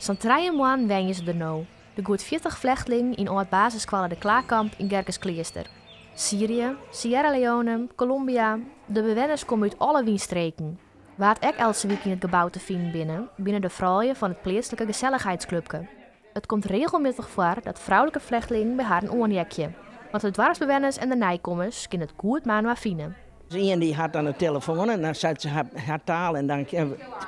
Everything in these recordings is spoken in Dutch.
Zo'n 3 maanden wenjen ze er nou. De goed 40 vluchtelingen in het basisschool de Klaarkamp in Gerkesklooster. Syrië, Sierra Leone, Colombia. De bewoners komen uit alle windstreken. Waar het ook elke week in het gebouw te vinden binnen de vrouwen van het plaatselijke gezelligheidsclubje. Het komt regelmatig voor dat vrouwelijke vluchtelingen bij haar een oornjekje. Want de dwarsbewoners en de nijkommers kunnen het goed maar vinden. Iemand die had aan de telefoon en dan zet ze haar taal en dan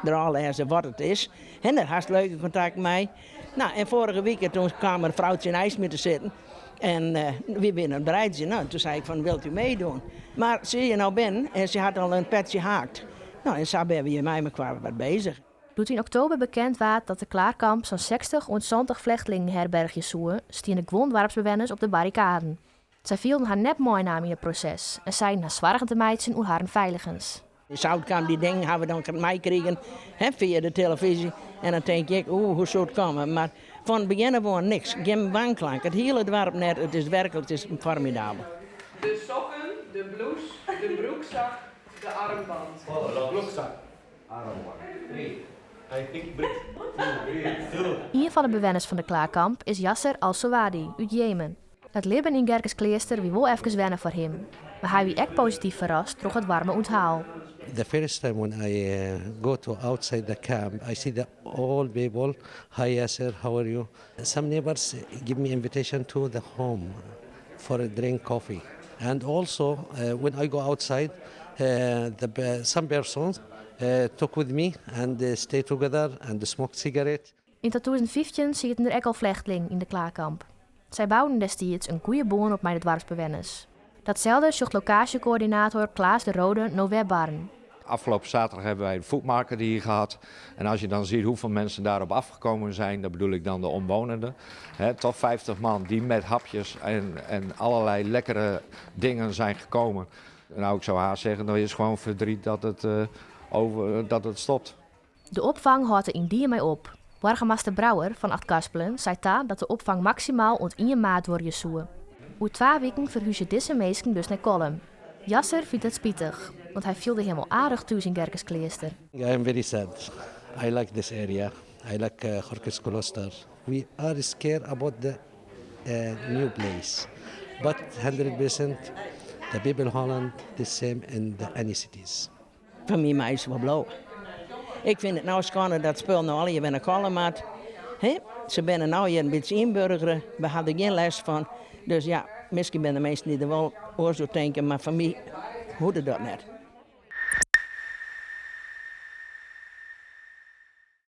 draaien ze wat het is. En daar had leuke contact mee. Nou, en vorige week toen kwam een vrouwtje in ijs mee te zitten. En we binnen een breidje. Nou, toen zei ik van, wilt u meedoen? Maar zie je nou ben, en ze had al een petje haakt. Nou, en zo ben we met elkaar wat bezig. Doet in oktober bekend werd dat de Klaarkamp zo'n 60 en 70 vluchtelingenherbergjes zoeken, stien de gewondwarpsbewoners op de barricaden. Zij vielen haar net mooi naam in het proces en zeiden haar zwaar te meidsen hoe haar veiligens. De zoutkamp die dingen hebben we dan meekregen via de televisie. En dan denk ik, hoe zou het komen? Maar van het begin gewoon niks. Geen wanklank. Het hele dorp net, het is werkelijk, het is formidabel. De sokken, de blouse, de broekzak, de armband. Broekzak, armband. 3. Een van de bewoners van de Klaarkamp is Yasser al-Sawadi uit Jemen. Het leven in Gerkesklooster wie wel even wennen voor hem. Maar hij was echt positief verrast door het warme onthaal. The first time when I go to outside the camp, I see the all people. Hi Yasser, how are you? Some neighbors give me invitation to the home for a drink coffee. And also when I go outside, some persons talk with me and stay together and smoke cigarette. In 2015 zitten er ook al vluchtelingen in de Klaarkamp. Zij bouwden destijds een goede boon op mijn dwarsbewoners. Datzelfde zocht logatiecoördinator Klaas de Rode Novembarn. Afgelopen zaterdag hebben wij een foodmarket hier gehad. En als je dan ziet hoeveel mensen daarop afgekomen zijn, dat bedoel ik dan de omwonenden. Tot 50 man die met hapjes en allerlei lekkere dingen zijn gekomen. Nou, ik zou haast zeggen, dat is gewoon verdriet dat het stopt. De opvang houdt er in die mee op. Burgemeester Brouwer van Achtkarspelen zei dat de opvang maximaal ont 1 maand wordt zoeken. Hoe 2 weken verhuizen deze mensen dus naar Kolm. Yasser vindt het spietig, want hij voelde helemaal aardig thuis in Gerkesklooster. I am very sad. I like this area. I like Gerkesklooster. We are scared about the new place. But 100% the people Holland the same in the any cities. Van mij is het wel blauw. Ik vind het nou schande dat spul nou al je bent een kolmaat. Ze zijn nou hier een beetje inburgeren. We hadden geen les van. Dus ja, misschien ben de mensen die er wel oor zo denken, maar van mij hoorde dat net.